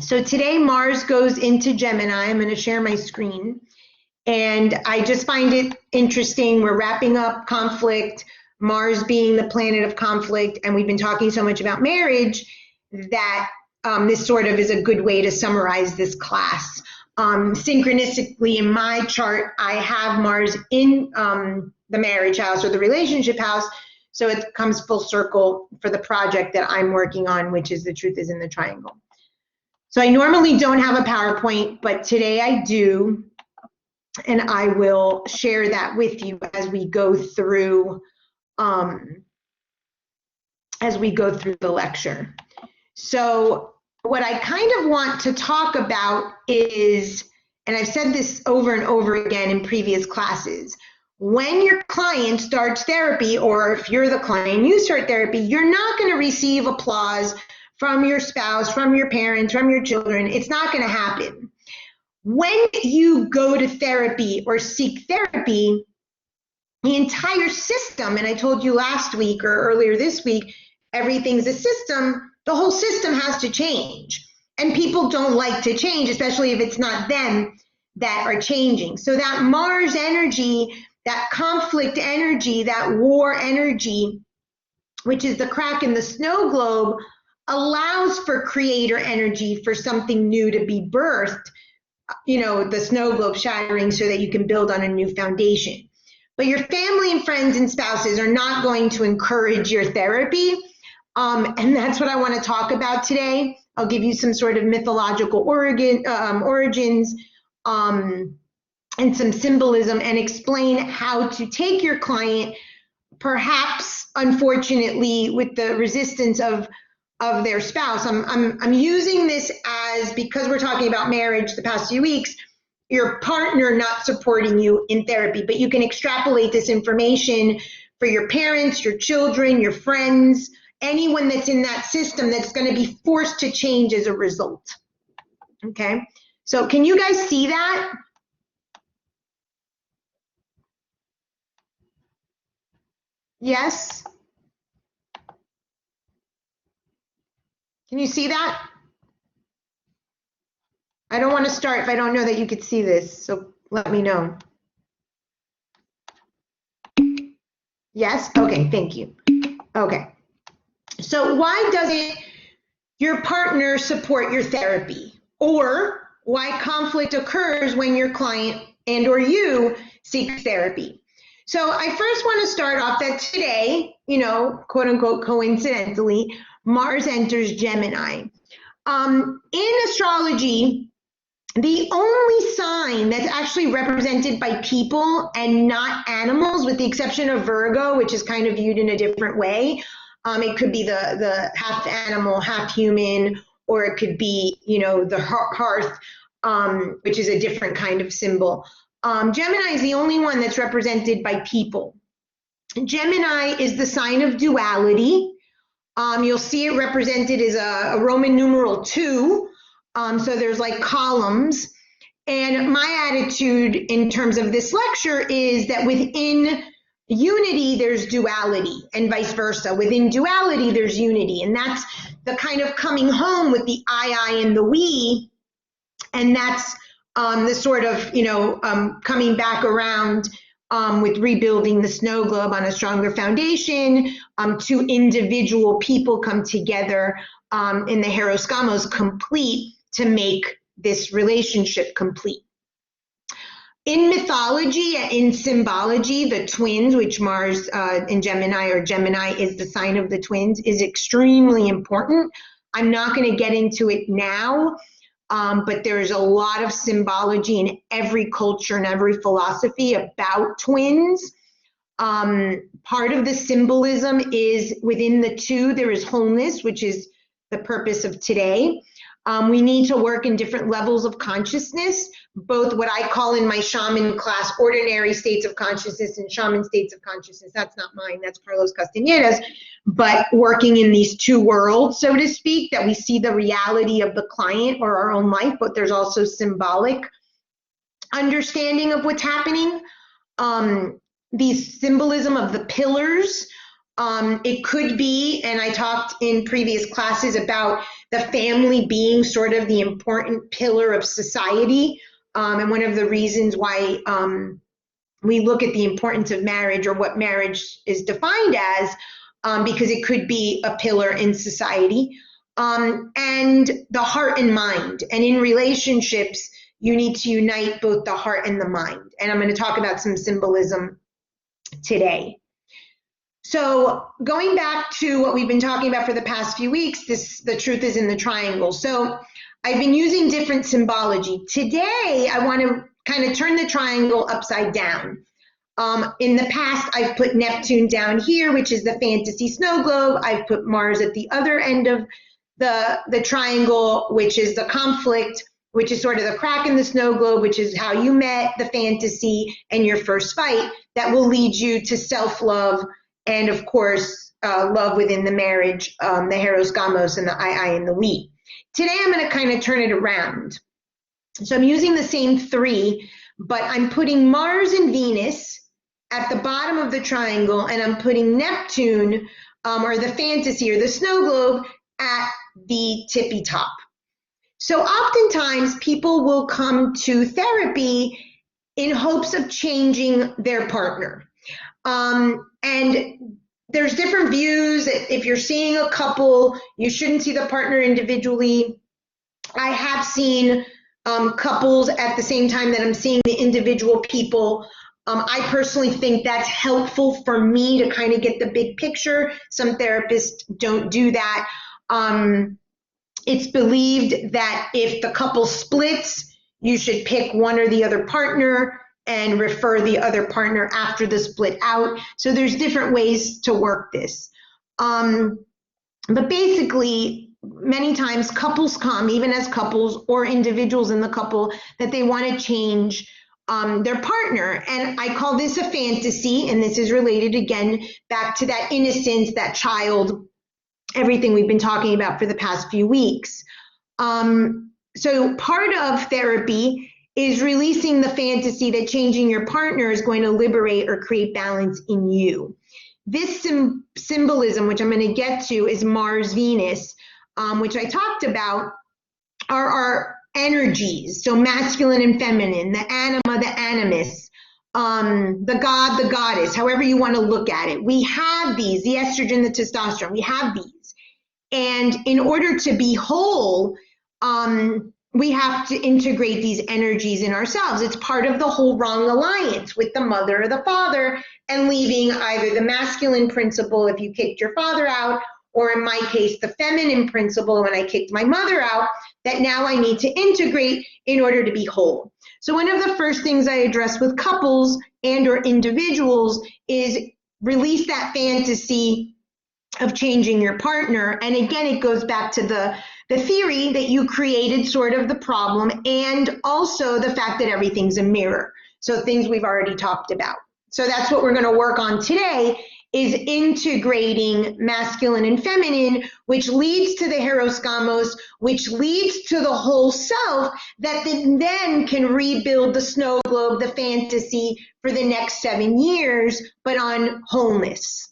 So today Mars goes into Gemini. I'm going to share my screen. And I just find it interesting. We're wrapping up conflict, Mars being the planet of conflict, and we've been talking so much about marriage that this sort of is a good way to summarize this class. Synchronistically in my chart, I have Mars in the marriage house or the relationship house, so it comes full circle for the project that I'm working on, which is The Truth is in the Triangle. So I normally don't have a PowerPoint, but today I do, and I will share that with you as we go through the lecture. So what I kind of want to talk about is, and I've said this over and over again in previous classes, when your client starts therapy, or if you're the client, you start therapy, you're not going to receive applause from your spouse, from your parents, from your children. It's not going to happen. When you go to therapy or seek therapy, the entire system, and I told you last week or earlier this week, everything's a system, the whole system has to change. And people don't like to change, especially if it's not them that are changing. So that Mars energy, that conflict energy, that war energy, which is the crack in the snow globe, allows for creator energy, for something new to be birthed, you know, the snow globe shattering so that you can build on a new foundation. But your family and friends and spouses are not going to encourage your therapy. And that's what I want to talk about today. I'll give you some sort of mythological origins and some symbolism, and explain how to take your client, perhaps unfortunately with the resistance of their spouse. I'm using this as, because we're talking about marriage the past few weeks, your partner not supporting you in therapy, but you can extrapolate this information for your parents, your children, your friends, anyone that's in that system that's going to be forced to change as a result. Okay, so can you guys see that? Yes? Can you see that? I don't want to start if I don't know that you could see this, so let me know. Yes? Okay, thank you. Okay. So why doesn't your partner support your therapy? Or why conflict occurs when your client and or you seek therapy? So I first want to start off that today, you know, quote unquote coincidentally, Mars enters Gemini. In astrology, the only sign that's actually represented by people and not animals, with the exception of Virgo, which is kind of viewed in a different way. It could be the half animal, half human, or it could be, you know, the hearth, which is a different kind of symbol. Gemini is the only one that's represented by people. Gemini is the sign of duality. You'll see it represented as a Roman numeral 2. So there's like columns. And my attitude in terms of this lecture is that within unity, there's duality, and vice versa. Within duality, there's unity. And that's the kind of coming home with the I and the we. And that's the sort of, you know, coming back around with rebuilding the snow globe on a stronger foundation. Two individual people come together in the Heiros Gamos complete to make this relationship complete. In mythology, in symbology, the twins, which Mars in Gemini, or Gemini is the sign of the twins, is extremely important. I'm not going to get into it now, but there's a lot of symbology in every culture and every philosophy about twins. Part of the symbolism is within the two, there is wholeness, which is the purpose of today. We need to work in different levels of consciousness, both what I call in my shaman class, ordinary states of consciousness and shaman states of consciousness. That's not mine, that's Carlos Castañeda's, but working in these two worlds, so to speak, that we see the reality of the client or our own life, but there's also symbolic understanding of what's happening. The symbolism of the pillars It could be, and I talked in previous classes about the family being sort of the important pillar of society, and one of the reasons why we look at the importance of marriage, or what marriage is defined as, because it could be a pillar in society, and the heart and mind. And in relationships, you need to unite both the heart and the mind. And I'm going to talk about some symbolism today. So going back to what we've been talking about for the past few weeks, the truth is in the triangle. So I've been using different symbology. Today, I want to kind of turn the triangle upside down. In the past, I've put Neptune down here, which is the fantasy snow globe. I've put Mars at the other end of the triangle, which is the conflict, which is sort of the crack in the snow globe, which is how you met, the fantasy, and your first fight that will lead you to self-love, and of course, love within the marriage, the Heiros Gamos and the I and the we. Today, I'm going to kind of turn it around. So I'm using the same three, but I'm putting Mars and Venus at the bottom of the triangle, and I'm putting Neptune, or the fantasy, or the snow globe, at the tippy top. So oftentimes, people will come to therapy in hopes of changing their partner. And there's different views. If you're seeing a couple, you shouldn't see the partner individually. I have seen couples at the same time that I'm seeing the individual people. I personally think that's helpful for me to kind of get the big picture. Some therapists don't do that. It's believed that if the couple splits, you should pick one or the other partner and refer the other partner after the split out. So there's different ways to work this. But basically, many times couples come, even as couples or individuals in the couple, that they want to change their partner. And I call this a fantasy, and this is related again back to that innocence, that child, everything we've been talking about for the past few weeks. So part of therapy is releasing the fantasy that changing your partner is going to liberate or create balance in you. This symbolism, which I'm going to get to, is Mars-Venus, which I talked about, are our energies. So masculine and feminine, the anima, the animus, the god, the goddess, however you want to look at it. We have these, the estrogen, the testosterone, we have these. And in order to be whole, we have to integrate these energies in ourselves. It's part of the whole wrong alliance with the mother or the father, and leaving either the masculine principle if you kicked your father out, or in my case, the feminine principle when I kicked my mother out, that now I need to integrate in order to be whole. So one of the first things I address with couples and or individuals is release that fantasy of changing your partner. And again, it goes back to the theory that you created sort of the problem, and also the fact that everything's a mirror. So things we've already talked about. So that's what we're going to work on today, is integrating masculine and feminine, which leads to the Heiros Gamos, which leads to the whole self that then can rebuild the snow globe, the fantasy, for the next 7 years, but on wholeness.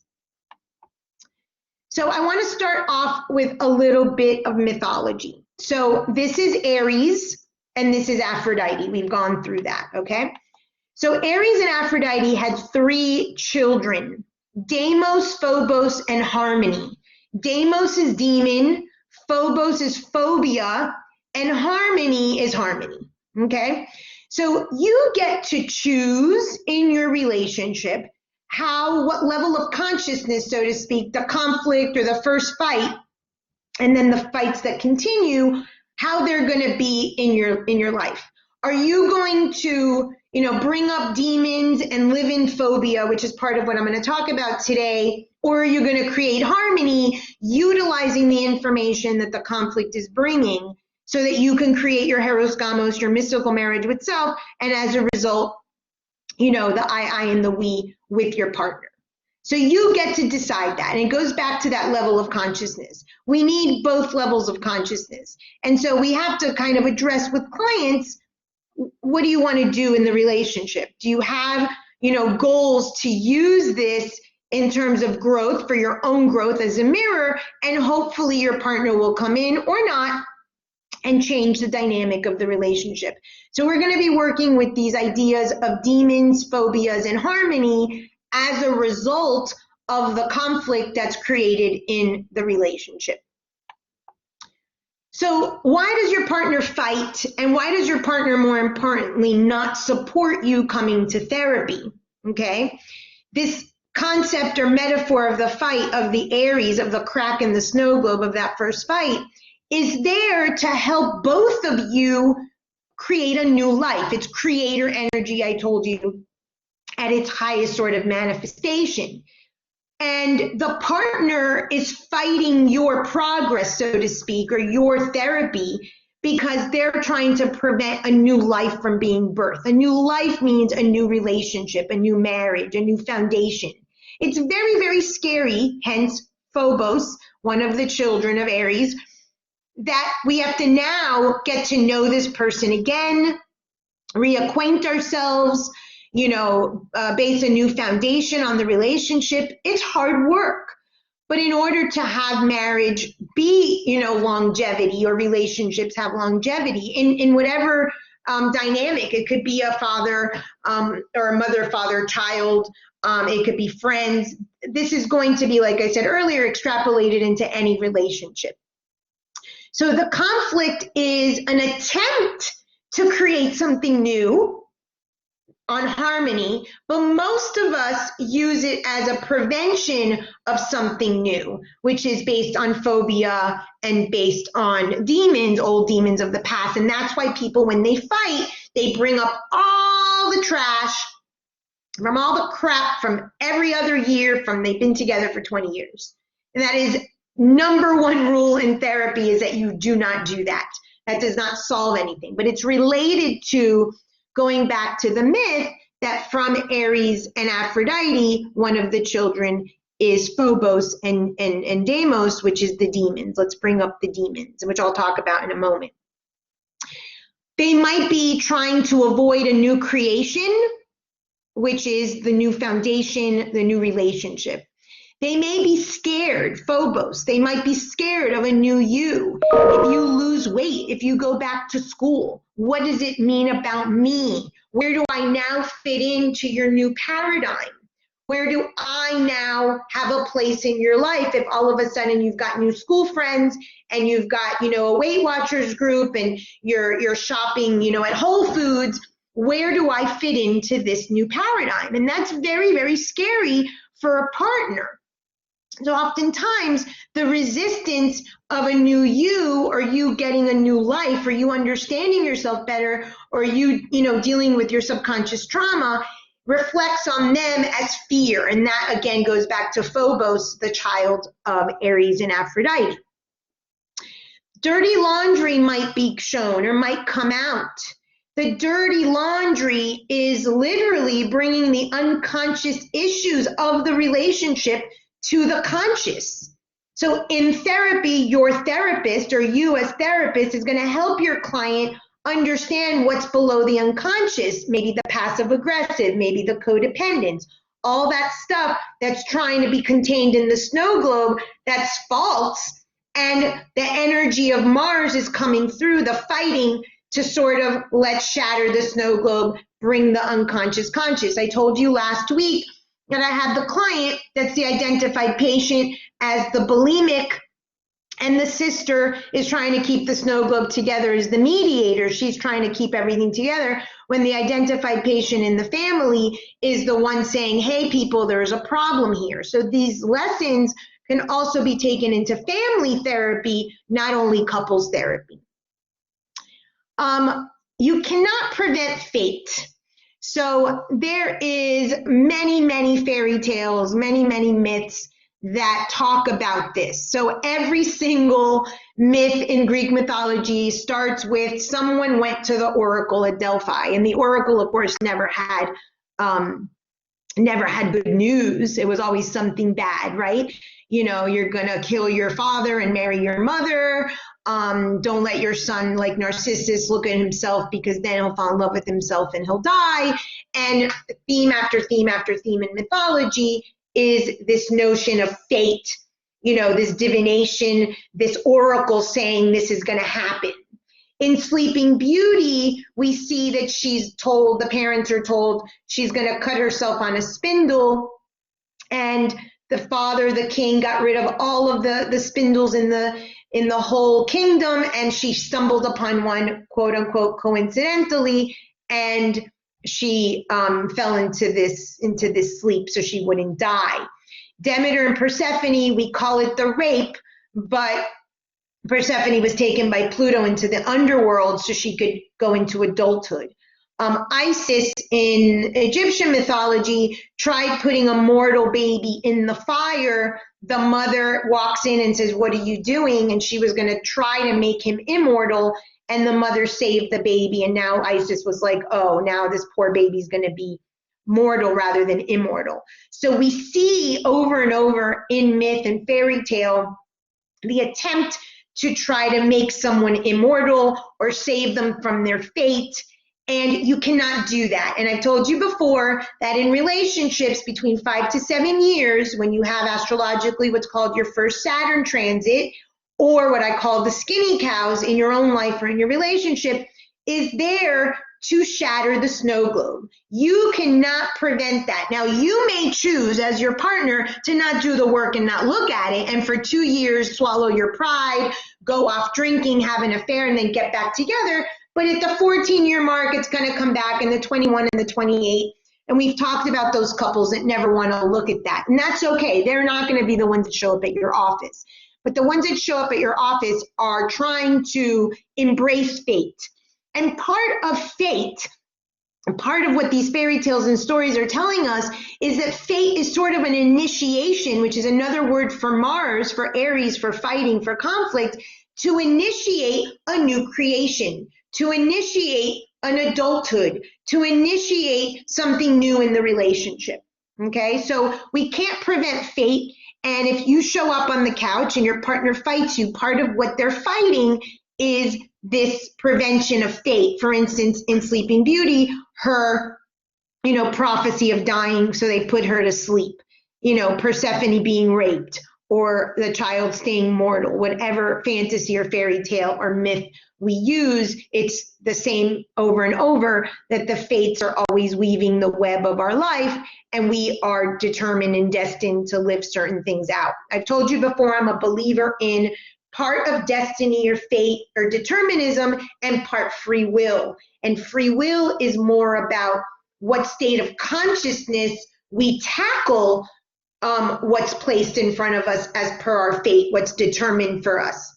So I want to start off with a little bit of mythology. So this is Ares and this is Aphrodite. We've gone through that, okay? So Ares and Aphrodite had 3 children, Deimos, Phobos, and Harmony. Deimos is demon, Phobos is phobia, and Harmony is harmony, okay? So you get to choose in your relationship what level of consciousness, so to speak, the conflict or the first fight, and then the fights that continue, how they're going to be in your life. Are you going to, bring up demons and live in phobia, which is part of what I'm going to talk about today, or are you going to create harmony, utilizing the information that the conflict is bringing, so that you can create your Heiros Gamos, your mystical marriage with self, and as a result, the I and the we with your partner. So you get to decide that. And it goes back to that level of consciousness. We need both levels of consciousness. And so we have to kind of address with clients, what do you want to do in the relationship? Do you have, goals to use this in terms of growth, for your own growth as a mirror, and hopefully your partner will come in or not and change the dynamic of the relationship. So we're going to be working with these ideas of demons, phobias, and harmony as a result of the conflict that's created in the relationship. So why does your partner fight, and why does your partner, more importantly, not support you coming to therapy? Okay, this concept or metaphor of the fight, of the Ares, of the crack in the snow globe, of that first fight, is there to help both of you create a new life. It's creator energy, I told you, at its highest sort of manifestation. And the partner is fighting your progress, so to speak, or your therapy, because they're trying to prevent a new life from being birthed. A new life means a new relationship, a new marriage, a new foundation. It's very, very scary, hence Phobos, one of the children of Ares, that we have to now get to know this person again, reacquaint ourselves, base a new foundation on the relationship. It's hard work. But in order to have marriage be, longevity, or relationships have longevity in whatever dynamic, it could be a father or a mother, father, child, it could be friends. This is going to be, like I said earlier, extrapolated into any relationship. So the conflict is an attempt to create something new on harmony, but most of us use it as a prevention of something new, which is based on phobia and based on demons, old demons of the past. And that's why people, when they fight, they bring up all the trash from all the crap from every other year from they've been together for 20 years. And that is number one rule in therapy, is that you do not do that. That does not solve anything, but it's related to going back to the myth that from Ares and Aphrodite, one of the children is Phobos and Deimos, which is the demons. Let's bring up the demons, which I'll talk about in a moment. They might be trying to avoid a new creation, which is the new foundation, the new relationship. They may be scared, Phobos. They might be scared of a new you. If you lose weight, if you go back to school, what does it mean about me? Where do I now fit into your new paradigm? Where do I now have a place in your life if all of a sudden you've got new school friends and you've got, a Weight Watchers group and you're shopping, at Whole Foods? Where do I fit into this new paradigm? And that's very, very scary for a partner. So oftentimes the resistance of a new you, or you getting a new life, or you understanding yourself better, or you dealing with your subconscious trauma, reflects on them as fear. And that again goes back to Phobos, the child of Ares and Aphrodite. Dirty laundry might be shown or might come out. The dirty laundry is literally bringing the unconscious issues of the relationship to the conscious. So in therapy, your therapist, or you as therapist, is going to help your client understand what's below the unconscious, maybe the passive aggressive, maybe the codependence, all that stuff that's trying to be contained in the snow globe that's false. And the energy of Mars is coming through, the fighting to sort of let's shatter the snow globe, bring the unconscious conscious. I told you last week that I had the client that's the identified patient as the bulimic, and the sister is trying to keep the snow globe together as the mediator. She's trying to keep everything together, when the identified patient in the family is the one saying, hey people, there's a problem here. So these lessons can also be taken into family therapy, not only couples therapy. You cannot prevent fate. So there is many, many fairy tales, many, many myths that talk about this. So every single myth in Greek mythology starts with someone went to the oracle at Delphi, and the oracle, of course, never had good news. It was always something bad, right? You're gonna kill your father and marry your mother. Don't let your son, like Narcissus, look at himself, because then he'll fall in love with himself and he'll die. And theme after theme after theme in mythology is this notion of fate, this divination, this oracle saying this is going to happen. In Sleeping Beauty, we see that the parents are told she's going to cut herself on a spindle, and the father, the king, got rid of all of the spindles in the whole kingdom, and she stumbled upon one, quote unquote, coincidentally, and she fell into this sleep so she wouldn't die. Demeter and Persephone, we call it the rape, but Persephone was taken by Pluto into the underworld so she could go into adulthood. Isis in Egyptian mythology tried putting a mortal baby in the fire. The mother walks in and says, "What are you doing?" And she was going to try to make him immortal, and the mother saved the baby. And now Isis was like, oh, now this poor baby's going to be mortal rather than immortal. So we see over and over in myth and fairy tale the attempt to try to make someone immortal or save them from their fate. And you cannot do that. And I've told you before that in relationships between 5 to 7 years, when you have astrologically what's called your first Saturn transit, or what I call the skinny cows in your own life or in your relationship, is there to shatter the snow globe. You cannot prevent that. Now, you may choose as your partner to not do the work and not look at it, and for 2 years swallow your pride, go off drinking, have an affair, and then get back together. But at the 14-year mark, it's going to come back, and the 21 and the 28. And we've talked about those couples that never want to look at that. And that's okay. They're not going to be the ones that show up at your office. But the ones that show up at your office are trying to embrace fate. And part of fate, part of what these fairy tales and stories are telling us, is that fate is sort of an initiation, which is another word for Mars, for Ares, for fighting, for conflict, to initiate a new creation, to initiate an adulthood, to initiate something new in the relationship. Okay, so we can't prevent fate. And if you show up on the couch and your partner fights you, part of what they're fighting is this prevention of fate. For instance, in Sleeping Beauty, her, prophecy of dying, so they put her to sleep. Persephone being raped, or the child staying mortal, whatever fantasy or fairy tale or myth we use, it's the same over and over, that the fates are always weaving the web of our life, and we are determined and destined to live certain things out. I've told you before, I'm a believer in part of destiny or fate or determinism and part free will. And free will is more about what state of consciousness we tackle what's placed in front of us as per our fate, what's determined for us.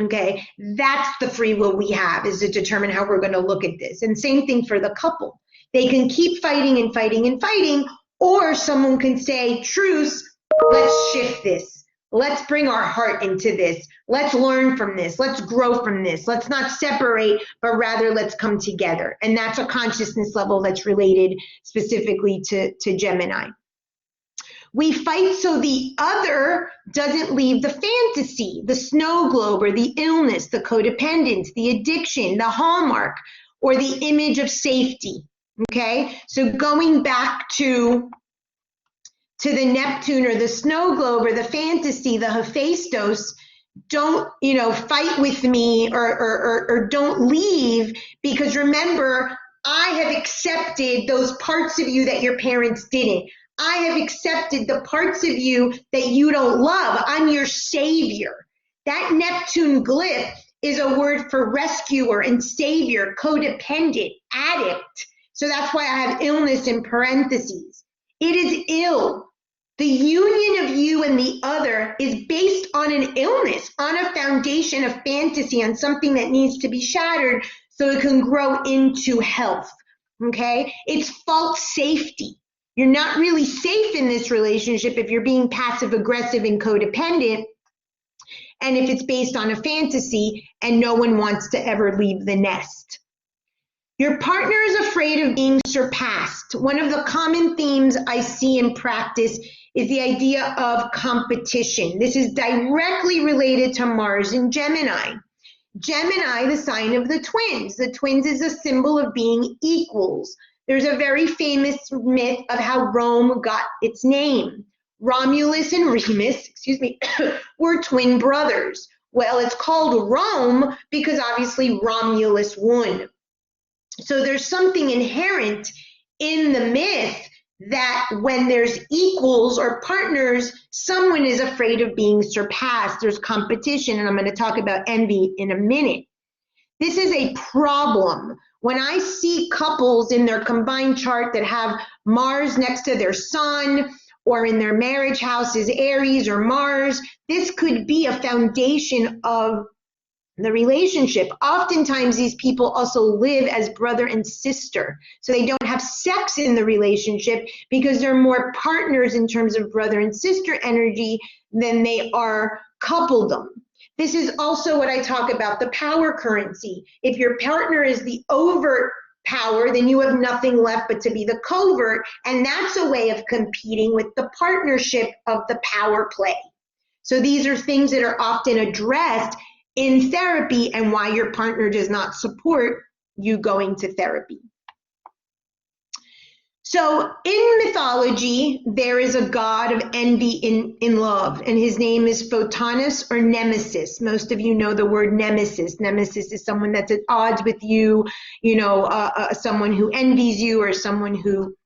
Okay, that's the free will we have, is to determine how we're going to look at this. And same thing for the couple. They can keep fighting and fighting and fighting, or someone can say, truce, let's shift this. Let's bring our heart into this. Let's learn from this. Let's grow from this. Let's not separate, but rather let's come together. And that's a consciousness level that's related specifically to Gemini. We fight so the other doesn't leave the fantasy, the snow globe, or the illness, the codependence, the addiction, the hallmark, or the image of safety. Okay, so going back to the Neptune or the snow globe or the fantasy, the Hephaestos, don't, fight with me or don't leave, because remember, I have accepted those parts of you that your parents didn't. I have accepted the parts of you that you don't love. I'm your savior. That Neptune glyph is a word for rescuer and savior, codependent, addict. So that's why I have illness in parentheses. It is ill. The union of you and the other is based on an illness, on a foundation of fantasy, on something that needs to be shattered so it can grow into health. Okay? It's false safety. You're not really safe in this relationship if you're being passive aggressive and codependent, and if it's based on a fantasy and no one wants to ever leave the nest. Your partner is afraid of being surpassed. One of the common themes I see in practice is the idea of competition. This is directly related to Mars and Gemini. Gemini, the sign of the twins. The twins is a symbol of being equals. There's a very famous myth of how Rome got its name. Romulus and Remus, excuse me, were twin brothers. Well, it's called Rome because obviously Romulus won. So there's something inherent in the myth that when there's equals or partners, someone is afraid of being surpassed. There's competition, and I'm going to talk about envy in a minute. This is a problem. When I see couples in their combined chart that have Mars next to their sun, or in their marriage house is Ares or Mars, this could be a foundation of the relationship. Oftentimes these people also live as brother and sister, so they don't have sex in the relationship because they're more partners in terms of brother and sister energy than they are coupledom. This is also what I talk about, the power currency. If your partner is the overt power, then you have nothing left but to be the covert, and that's a way of competing with the partnership of the power play. So these are things that are often addressed in therapy and why your partner does not support you going to therapy. So in mythology, there is a god of envy in love, and his name is Photonus or Nemesis. Most of you know the word nemesis. Nemesis is someone that's at odds with you, someone who envies you or someone who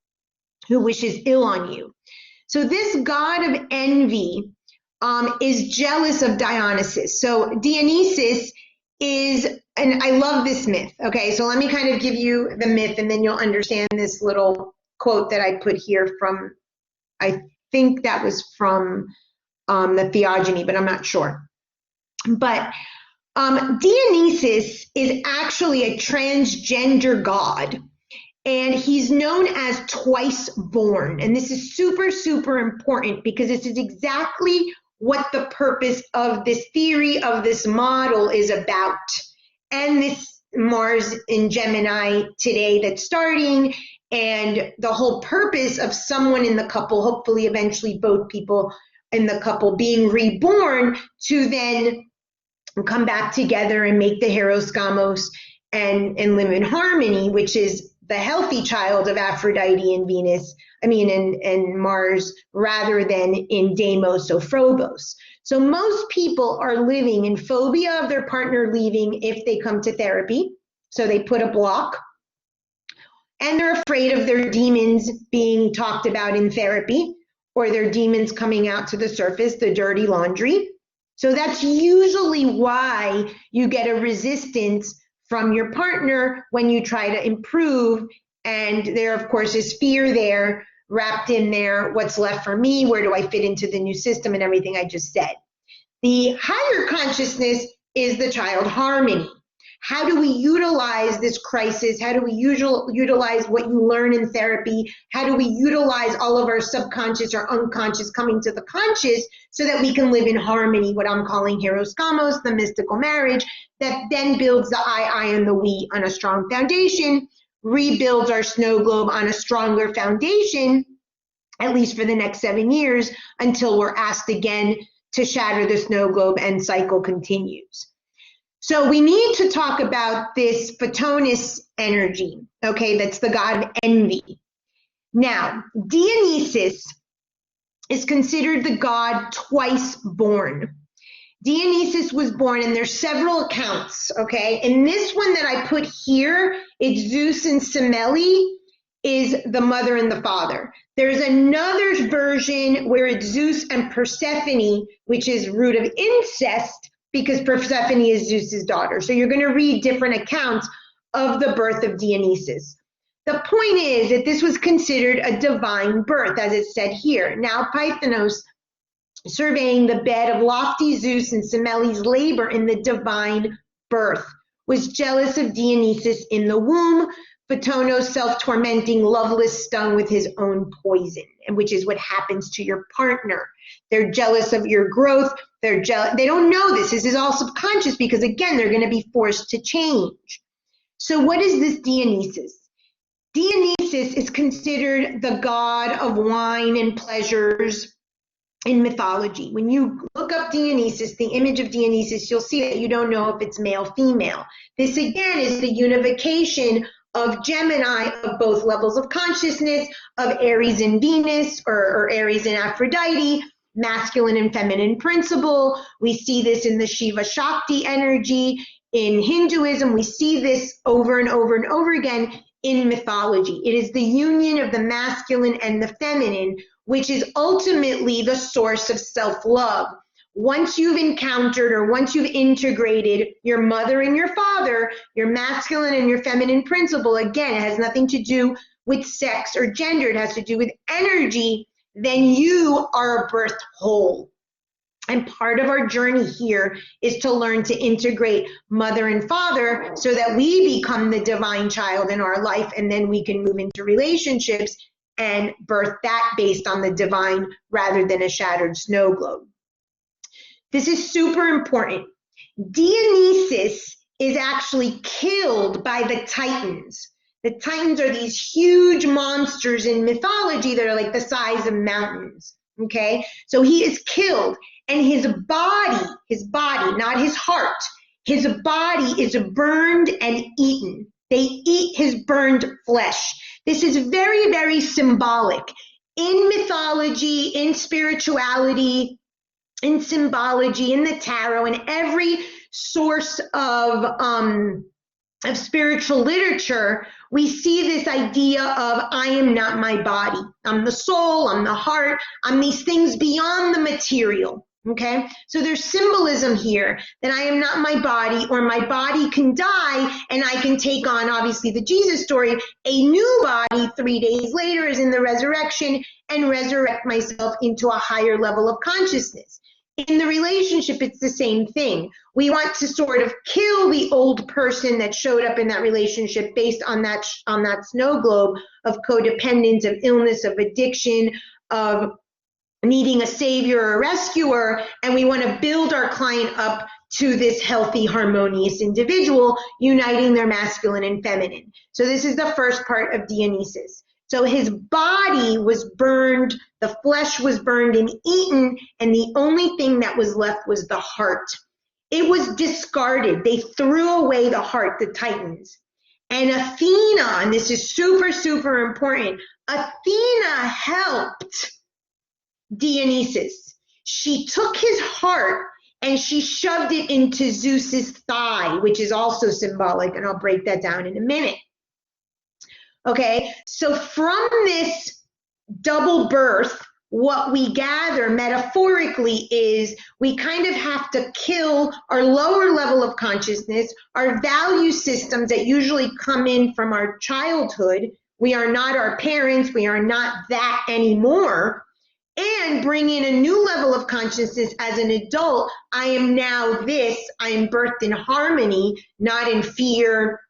wishes ill on you. So this god of envy is jealous of Dionysus. So Dionysus is, and I love this myth, okay? So let me kind of give you the myth and then you'll understand this little quote that I put here from, I think that was from the Theogony, but I'm not sure. But Dionysus is actually a transgender god, and he's known as twice born. And this is super, super important because this is exactly what the purpose of this theory, of this model is about. And this Mars in Gemini today that's starting, and the whole purpose of someone in the couple, hopefully eventually both people in the couple being reborn to then come back together and make the Heiros Gamos and live in harmony, which is the healthy child of Aphrodite and Venus, and Mars, rather than in Deimos or Phobos. So most people are living in phobia of their partner leaving if they come to therapy. So they put a block, and they're afraid of their demons being talked about in therapy, or their demons coming out to the surface, the dirty laundry. So that's usually why you get a resistance from your partner when you try to improve. And there, of course, is fear there, wrapped in there. What's left for me? Where do I fit into the new system and everything I just said? The higher consciousness is the child harmony. How do we utilize this crisis? How do we utilize what you learn in therapy? How do we utilize all of our subconscious or unconscious coming to the conscious so that we can live in harmony, what I'm calling Heiros Gamos, the mystical marriage, that then builds the I, and the we on a strong foundation, rebuilds our snow globe on a stronger foundation, at least for the next 7 years, until we're asked again to shatter the snow globe and cycle continues. So we need to talk about this Photonus energy, okay, that's the god of envy. Now, Dionysus is considered the god twice born. Dionysus was born, and there's several accounts, okay? And this one that I put here, it's Zeus and Semele, is the mother and the father. There's another version where it's Zeus and Persephone, which is root of incest, because Persephone is Zeus's daughter. So you're going to read different accounts of the birth of Dionysus. The point is that this was considered a divine birth, as it said here. Now Pythanos, surveying the bed of lofty Zeus and Semele's labor in the divine birth, was jealous of Dionysus in the womb. Photonos, self-tormenting, loveless, stung with his own poison, and which is what happens to your partner. They're jealous of your growth. They're jealous. They don't know this. This is all subconscious because, again, they're going to be forced to change. So what is this Dionysus? Dionysus is considered the god of wine and pleasures in mythology. When you look up Dionysus, the image of Dionysus, you'll see that you don't know if it's male, female. This, again, is the unification of Gemini, of both levels of consciousness, of Ares and Venus, or Ares and Aphrodite, masculine and feminine principle. We see this in the Shiva Shakti energy. In Hinduism, we see this over and over and over again in mythology. It is the union of the masculine and the feminine, which is ultimately the source of self-love. Once you've encountered or once you've integrated your mother and your father, your masculine and your feminine principle, again, it has nothing to do with sex or gender, it has to do with energy, then you are a birth whole. And part of our journey here is to learn to integrate mother and father so that we become the divine child in our life, and then we can move into relationships and birth that based on the divine rather than a shattered snow globe. This is super important. Dionysus is actually killed by the Titans. The Titans are these huge monsters in mythology that are like the size of mountains, okay? So he is killed, and his body, not his heart, his body is burned and eaten. They eat his burned flesh. This is very, very symbolic. In mythology, in spirituality, in symbology, in the tarot, in every source of spiritual literature, we see this idea of I am not my body. I'm the soul, I'm the heart, I'm these things beyond the material, okay? So there's symbolism here that I am not my body, or my body can die and I can take on, obviously the Jesus story, a new body 3 days later is in the resurrection, and resurrect myself into a higher level of consciousness. In the relationship, it's the same thing. We want to sort of kill the old person that showed up in that relationship based on that snow globe of codependence, of illness, of addiction, of needing a savior or a rescuer, and we want to build our client up to this healthy, harmonious individual, uniting their masculine and feminine. So this is the first part of Dionysus. So his body was burned, the flesh was burned and eaten, and the only thing that was left was the heart. It was discarded. They threw away the heart, the Titans. And Athena, and this is super, super important, Athena helped Dionysus. She took his heart and she shoved it into Zeus's thigh, which is also symbolic, and I'll break that down in a minute. Okay, so from this double birth, what we gather metaphorically is we kind of have to kill our lower level of consciousness, our value systems that usually come in from our childhood. We are not our parents, we are not that anymore, and bring in a new level of consciousness as an adult. I am now this, I am birthed in harmony, not in fear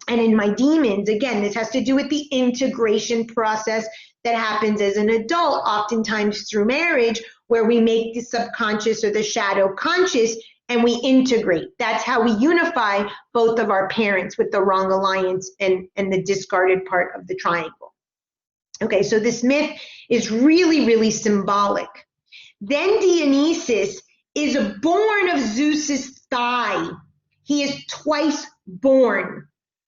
and in my demons. Again, this has to do with the integration process that happens as an adult, oftentimes through marriage, where we make the subconscious or the shadow conscious and we integrate. That's how we unify both of our parents with the wrong alliance and the discarded part of the triangle. Okay, so this myth is really, really symbolic. Then Dionysus is born of Zeus's thigh. He is twice born.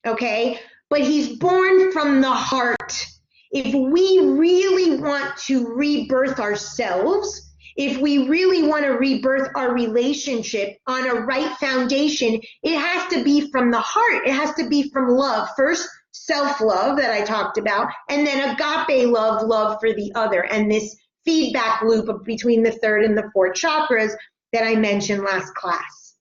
Okay, but he's born from the heart. If we really want to rebirth ourselves, if we really want to rebirth our relationship on a right foundation, it has to be from the heart. It has to be from love. First, self-love that I talked about, and then agape love, love for the other, and this feedback loop between the third and the fourth chakras that I mentioned last class.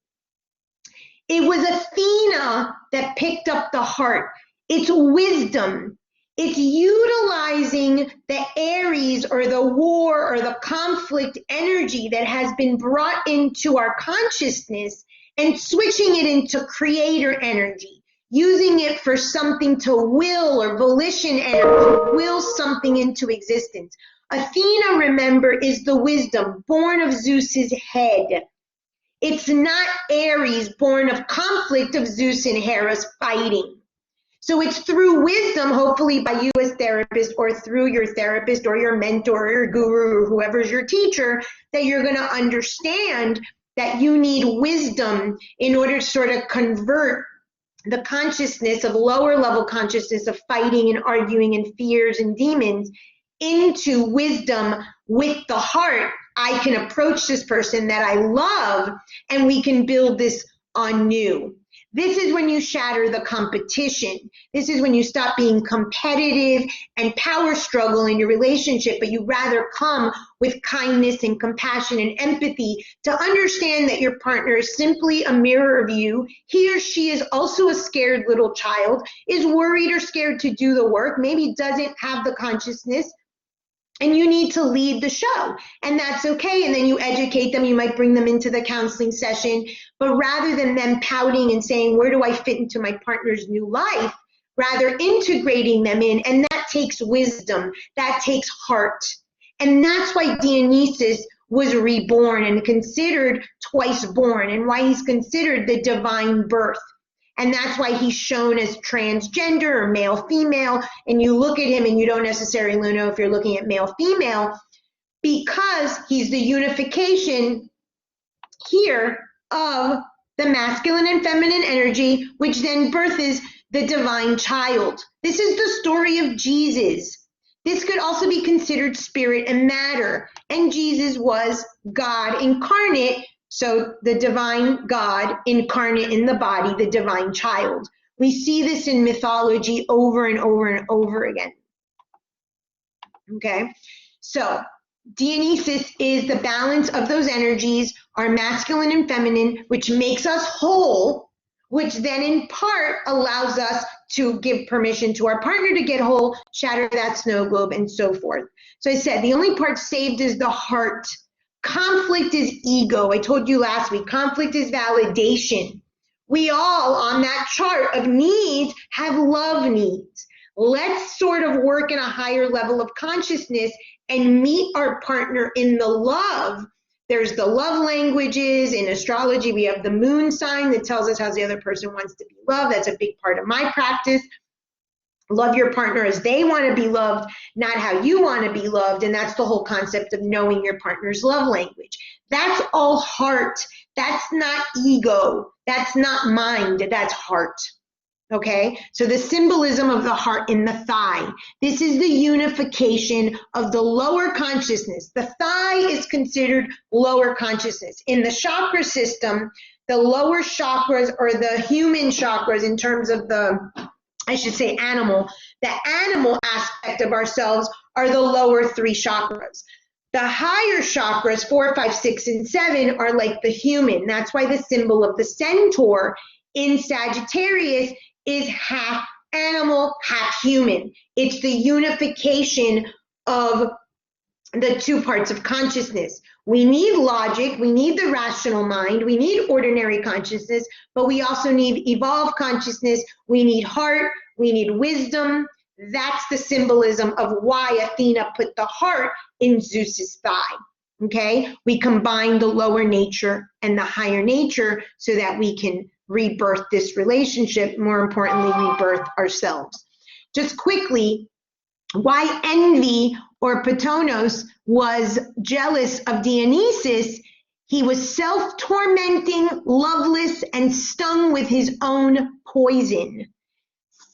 It was Athena that picked up the heart. It's wisdom. It's utilizing the Ares or the war or the conflict energy that has been brought into our consciousness and switching it into creator energy, using it for something to will or volition energy, will something into existence. Athena, remember, is the wisdom born of Zeus's head. It's not Ares, born of conflict of Zeus and Hera's fighting. So it's through wisdom, hopefully by you as therapist, or through your therapist or your mentor or your guru or whoever's your teacher, that you're going to understand that you need wisdom in order to sort of convert the consciousness of lower level consciousness of fighting and arguing and fears and demons into wisdom with the heart. I can approach this person that I love and we can build this anew. This is when you shatter the competition. This is when you stop being competitive and power struggle in your relationship, but you rather come with kindness and compassion and empathy to understand that your partner is simply a mirror of you. He or she is also a scared little child, is worried or scared to do the work, maybe doesn't have the consciousness, and you need to lead the show, and that's okay. And then you educate them, you might bring them into the counseling session, but rather than them pouting and saying, where do I fit into my partner's new life, rather integrating them in, and that takes wisdom, that takes heart. And that's why Dionysus was reborn and considered twice born, and why he's considered the divine birth. And that's why he's shown as transgender or male female, and you look at him and you don't necessarily know if you're looking at male female, because he's the unification here of the masculine and feminine energy, which then births the divine child. This is the story of Jesus. This could also be considered spirit and matter, and Jesus was God incarnate. So the divine God incarnate in the body, the divine child. We see this in mythology over and over and over again. Okay, so Dionysus is the balance of those energies, our masculine and feminine, which makes us whole, which then in part allows us to give permission to our partner to get whole, shatter that snow globe, and so forth. So I said the only part saved is the heart. Conflict is ego. I told you last week, conflict is validation. We all on that chart of needs have love needs. Let's sort of work in a higher level of consciousness and meet our partner in the love. There's the love languages. In astrology, we have the moon sign that tells us how the other person wants to be loved. That's a big part of my practice. Love your partner as they want to be loved, not how you want to be loved. And that's the whole concept of knowing your partner's love language. That's all heart. That's not ego. That's not mind. That's heart. Okay? So the symbolism of the heart in the thigh. This is the unification of the lower consciousness. The thigh is considered lower consciousness. In the chakra system, the lower chakras, or the human chakras in terms of the animal aspect of ourselves, are the lower three chakras. The higher chakras, 4, 5, 6, and 7, are like the human. That's why the symbol of the centaur in Sagittarius is half animal, half human. It's the unification of the two parts of consciousness. We need logic, we need the rational mind, we need ordinary consciousness, but we also need evolved consciousness, we need heart, we need wisdom. That's the symbolism of why Athena put the heart in Zeus's thigh. Okay? We combine the lower nature and the higher nature so that we can rebirth this relationship, more importantly, rebirth ourselves. Just quickly, why envy or Ptonos was jealous of Dionysus. He was self-tormenting, loveless, and stung with his own poison.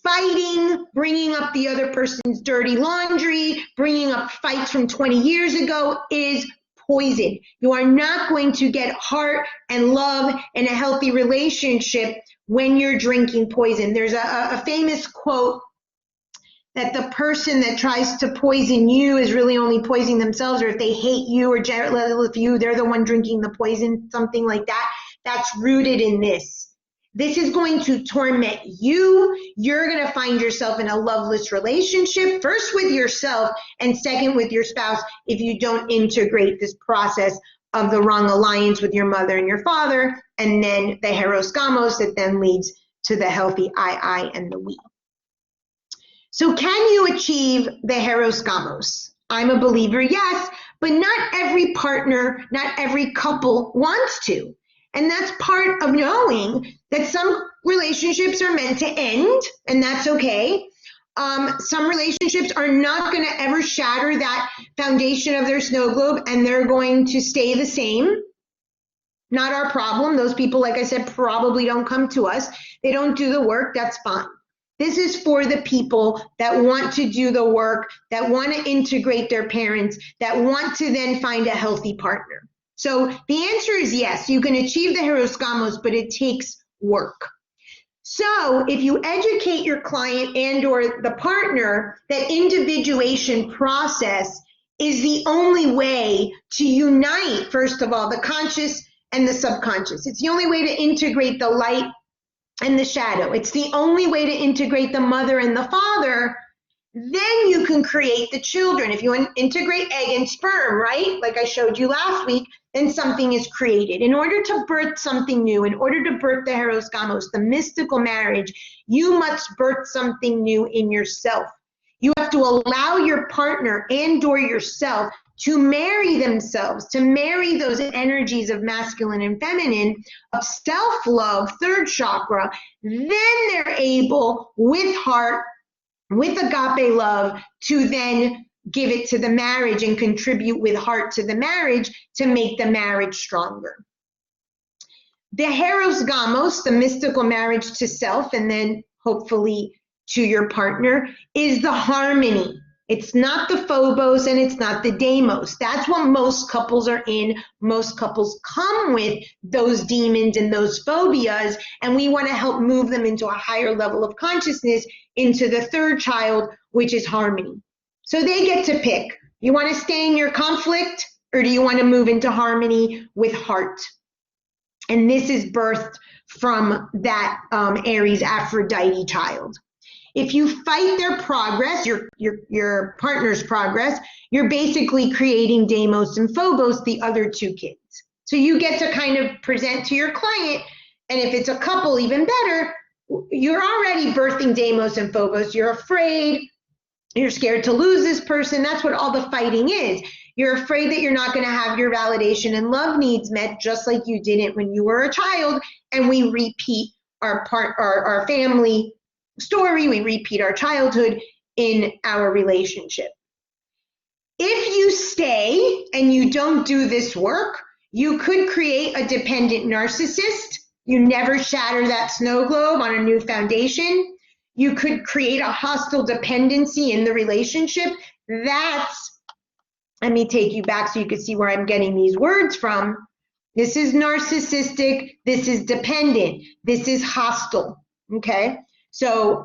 Fighting, bringing up the other person's dirty laundry, bringing up fights from 20 years ago is poison. You are not going to get heart and love and a healthy relationship when you're drinking poison. There's a famous quote that the person that tries to poison you is really only poisoning themselves, or if they hate you or jealous of you, they're the one drinking the poison, something like that. That's rooted in this. This is going to torment you. You're going to find yourself in a loveless relationship, first with yourself and second with your spouse, if you don't integrate this process of the wrong alliance with your mother and your father, and then the Heiros Gamos that then leads to the healthy I and the we. So can you achieve the Heiros Gamos? I'm a believer, yes, but not every partner, not every couple wants to. And that's part of knowing that some relationships are meant to end, and that's okay. Some relationships are not going to ever shatter that foundation of their snow globe, and they're going to stay the same. Not our problem. Those people, like I said, probably don't come to us. They don't do the work. That's fine. This is for the people that want to do the work, that want to integrate their parents, that want to then find a healthy partner. So the answer is yes, you can achieve the Heiros Gamos, but it takes work. So if you educate your client and or the partner that individuation process is the only way to unite, first of all, the conscious and the subconscious. It's the only way to integrate the light and the shadow. It's the only way to integrate the mother and the father. Then you can create the children. If you integrate egg and sperm, right? Like I showed you last week, then something is created. In order to birth something new, in order to birth the Heiros Gamos, the mystical marriage, you must birth something new in yourself. You have to allow your partner and or yourself to marry themselves, to marry those energies of masculine and feminine, of self-love, third chakra. Then they're able, with heart, with agape love, to then give it to the marriage and contribute with heart to the marriage to make the marriage stronger. The Heiros Gamos, the mystical marriage to self and then hopefully to your partner, is the harmony. It's not the Phobos and it's not the Deimos. That's what most couples are in. Most couples come with those demons and those phobias, and we want to help move them into a higher level of consciousness, into the third child, which is harmony. So they get to pick. You want to stay in your conflict, or do you want to move into harmony with heart? And this is birthed from that Ares Aphrodite child. If you fight their progress, your partner's progress, you're basically creating Deimos and Phobos, the other two kids. So you get to kind of present to your client, and if it's a couple, even better, you're already birthing Deimos and Phobos. You're afraid, you're scared to lose this person. That's what all the fighting is. You're afraid that you're not going to have your validation and love needs met, just like you didn't when you were a child, and we repeat our family story, we repeat our childhood in our relationship. If you stay and you don't do this work, you could create a dependent narcissist. You never shatter that snow globe on a new foundation. You could create a hostile dependency in the relationship. That's, let me take you back so you can see where I'm getting these words from. This is narcissistic, this is dependent, this is hostile, okay? So,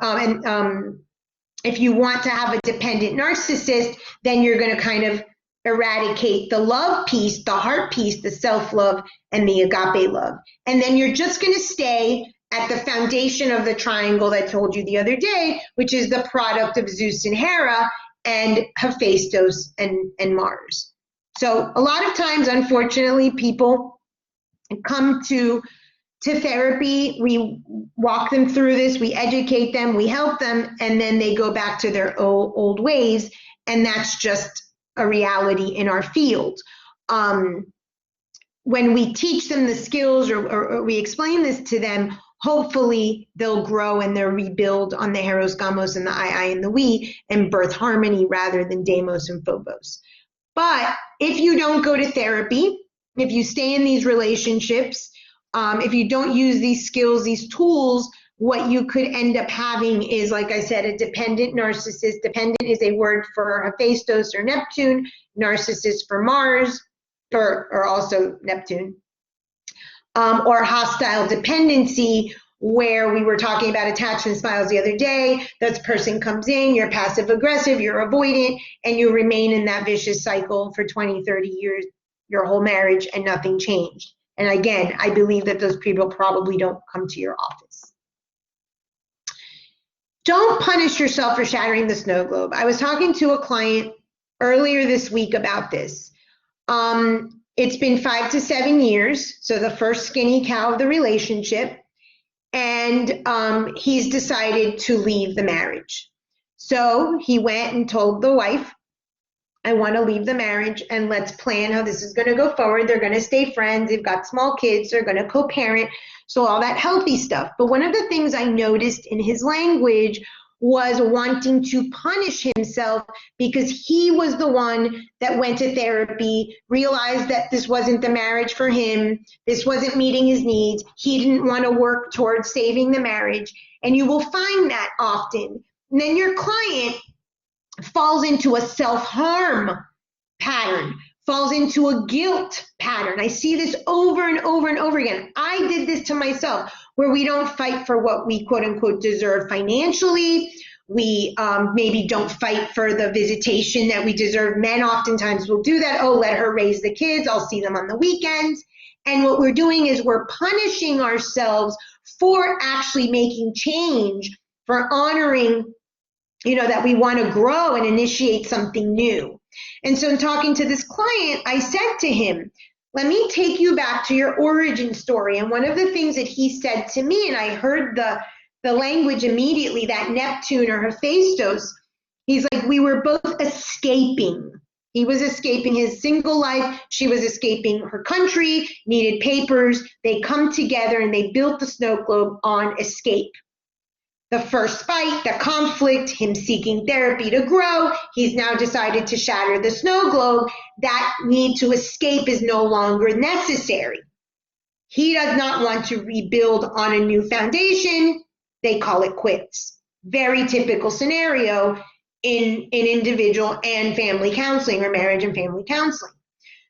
if you want to have a dependent narcissist, then you're going to kind of eradicate the love piece, the heart piece, the self-love, and the agape love. And then you're just going to stay at the foundation of the triangle that I told you the other day, which is the product of Zeus and Hera and Hephaestus and Mars. So a lot of times, unfortunately, people come to therapy, we walk them through this, we educate them, we help them, and then they go back to their old ways, and that's just a reality in our field. When we teach them the skills or we explain this to them, hopefully they'll grow and they'll rebuild on the Heiros Gamos and the I and the we and birth harmony rather than Deimos and Phobos. But if you don't go to therapy, if you stay in these relationships, if you don't use these skills, these tools, what you could end up having is, like I said, a dependent narcissist. Dependent is a word for Hephaestus or Neptune, narcissist for Mars, or also Neptune, or hostile dependency, where we were talking about attachment styles the other day. That person comes in, you're passive aggressive, you're avoidant, and you remain in that vicious cycle for 20, 30 years, your whole marriage, and nothing changed. And again, I believe that those people probably don't come to your office. Don't punish yourself for shattering the snow globe. I was talking to a client earlier this week about this. It's been 5 to 7 years, so the first skinny cow of the relationship, and he's decided to leave the marriage. So he went and told the wife, I want to leave the marriage and let's plan how this is going to go forward. They're going to stay friends. They've got small kids. They're going to co-parent. So all that healthy stuff. But one of the things I noticed in his language was wanting to punish himself because he was the one that went to therapy, realized that this wasn't the marriage for him, this wasn't meeting his needs, he didn't want to work towards saving the marriage. And you will find that often. And then your client falls into a self-harm pattern, falls into a guilt pattern. I see this over and over and over again. I did this to myself, where we don't fight for what we quote unquote deserve financially. We maybe don't fight for the visitation that we deserve. Men oftentimes will do that. Oh, let her raise the kids. I'll see them on the weekends. And what we're doing is we're punishing ourselves for actually making change, for honoring, that we want to grow and initiate something new. And so in talking to this client, I said to him, let me take you back to your origin story. And one of the things that he said to me, and I heard the language immediately, that Neptune or Hephaestus, he's like, we were both escaping. He was escaping his single life. She was escaping her country, needed papers. They come together and they built the snow globe on escape. The first fight, the conflict, him seeking therapy to grow, he's now decided to shatter the snow globe. That need to escape is no longer necessary. He does not want to rebuild on a new foundation. They call it quits. Very typical scenario in individual and family counseling, or marriage and family counseling.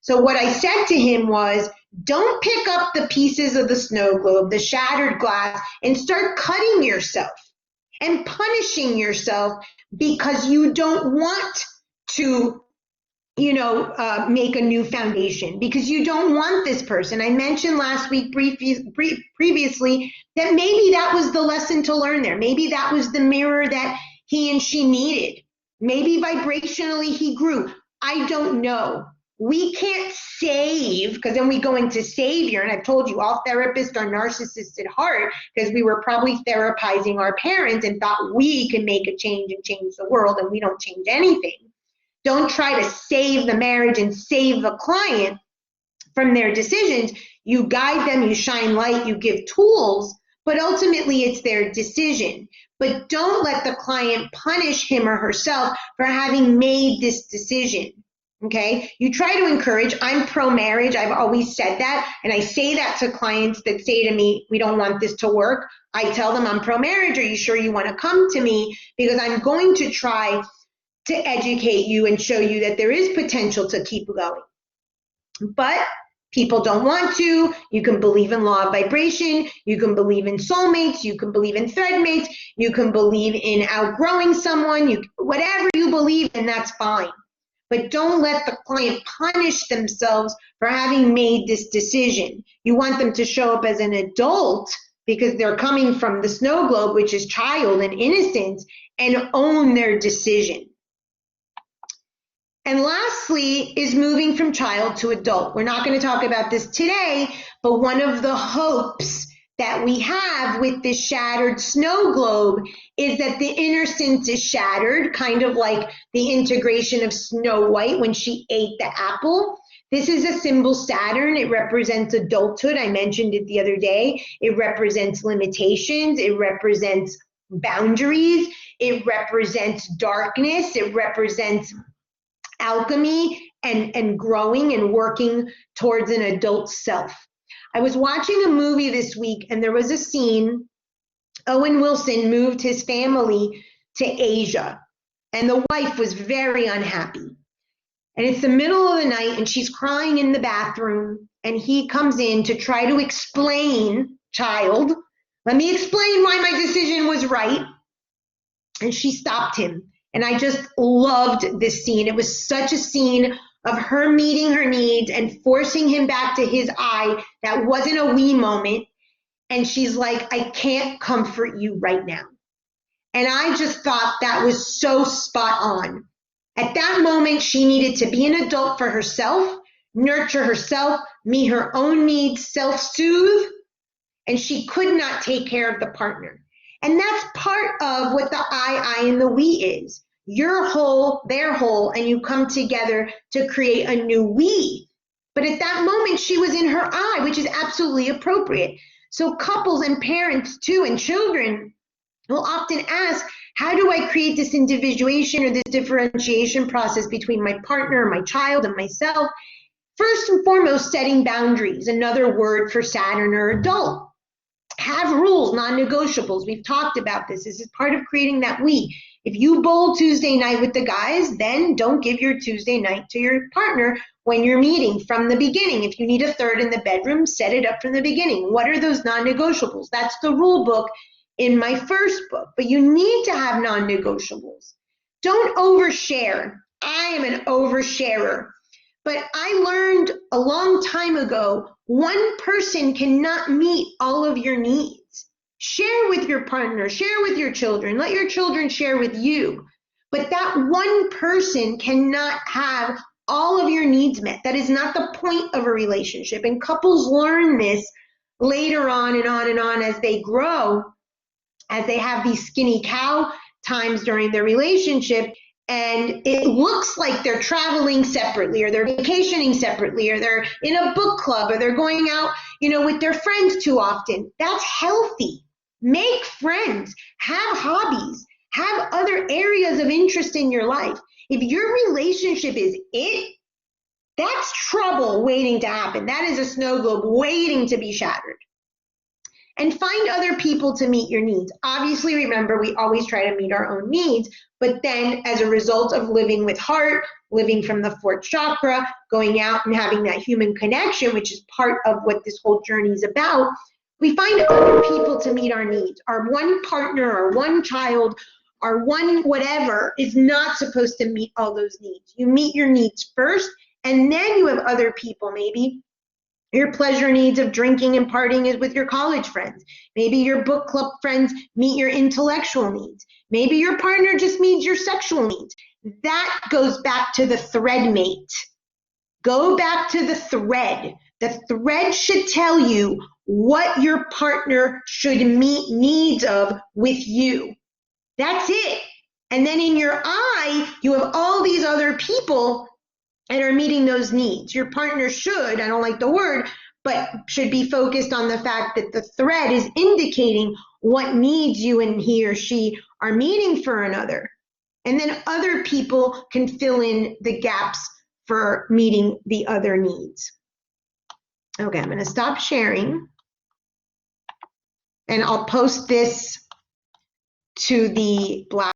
So what I said to him was, don't pick up the pieces of the snow globe, the shattered glass, and start cutting yourself and punishing yourself because you don't want to, make a new foundation, because you don't want this person. I mentioned last week previously that maybe that was the lesson to learn there. Maybe that was the mirror that he and she needed. Maybe vibrationally he grew. I don't know. We can't save, because then we go into savior, and I've told you all therapists are narcissists at heart, because we were probably therapizing our parents and thought we can make a change and change the world, and we don't change anything. Don't try to save the marriage and save the client from their decisions. You guide them, you shine light, you give tools, but ultimately it's their decision. But don't let the client punish him or herself for having made this decision. Okay, you try to encourage. I'm pro-marriage. I've always said that. And I say that to clients that say to me, we don't want this to work. I tell them I'm pro-marriage. Are you sure you want to come to me? Because I'm going to try to educate you and show you that there is potential to keep going. But people don't want to. You can believe in law of vibration. You can believe in soulmates. You can believe in threadmates. You can believe in outgrowing someone. Whatever you believe in, that's fine. But don't let the client punish themselves for having made this decision. You want them to show up as an adult, because they're coming from the snow globe, which is child and innocence, and own their decision. And lastly is moving from child to adult. We're not going to talk about this today, but one of the hopes that we have with this shattered snow globe is that the innocence is shattered, kind of like the integration of Snow White when she ate the apple. This is a symbol Saturn. It represents adulthood. I mentioned it the other day. It represents limitations. It represents boundaries. It represents darkness. It represents alchemy and growing and working towards an adult self. I was watching a movie this week, and there was a scene. Owen Wilson moved his family to Asia, and the wife was very unhappy. And it's the middle of the night, and she's crying in the bathroom, and he comes in to try to explain, child, let me explain why my decision was right. And she stopped him. And I just loved this scene. It was such a scene of her meeting her needs and forcing him back to his eye. That wasn't a we moment. And she's like, I can't comfort you right now. And I just thought that was so spot on. At that moment, she needed to be an adult for herself, nurture herself, meet her own needs, self-soothe, and she could not take care of the partner. And that's part of what the I and the we is. You're whole, they're whole, and you come together to create a new we. But at that moment, she was in her I, which is absolutely appropriate. So couples and parents too, and children will often ask, How do I create this individuation or this differentiation process between my partner, my child, and myself? First and foremost, setting boundaries, another word for Saturn or adult. Have rules, non-negotiables. We've talked about this. This is part of creating that we. If you bowl Tuesday night with the guys, then don't give your Tuesday night to your partner when you're meeting from the beginning. If you need a third in the bedroom, set it up from the beginning. What are those non-negotiables? That's the rule book in my first book, but you need to have non-negotiables. Don't overshare. I am an oversharer. But I learned a long time ago, one person cannot meet all of your needs. Share with your partner, share with your children, let your children share with you. But that one person cannot have all of your needs met. That is not the point of a relationship. And couples learn this later on and on and on as they grow, as they have these skinny cow times during their relationship. And it looks like they're traveling separately, or they're vacationing separately, or they're in a book club, or they're going out, with their friends too often. That's healthy. Make friends, have hobbies, have other areas of interest in your life. If your relationship is it, that's trouble waiting to happen. That is a snow globe waiting to be shattered. And find other people to meet your needs. Obviously, remember, we always try to meet our own needs, but then as a result of living with heart, living from the fourth chakra, going out and having that human connection, which is part of what this whole journey is about, we find other people to meet our needs. Our one partner, our one child, our one whatever is not supposed to meet all those needs. You meet your needs first, and then you have other people. Maybe your pleasure needs of drinking and partying is with your college friends. Maybe your book club friends meet your intellectual needs. Maybe your partner just meets your sexual needs. That goes back to the threadmate. Go back to the thread. The thread should tell you what your partner should meet needs of with you. That's it. And then in your eye, you have all these other people and are meeting those needs. Your partner should, I don't like the word, but should be focused on the fact that the thread is indicating what needs you and he or she are meeting for another. And then other people can fill in the gaps for meeting the other needs. Okay, I'm gonna stop sharing. And I'll post this to the Black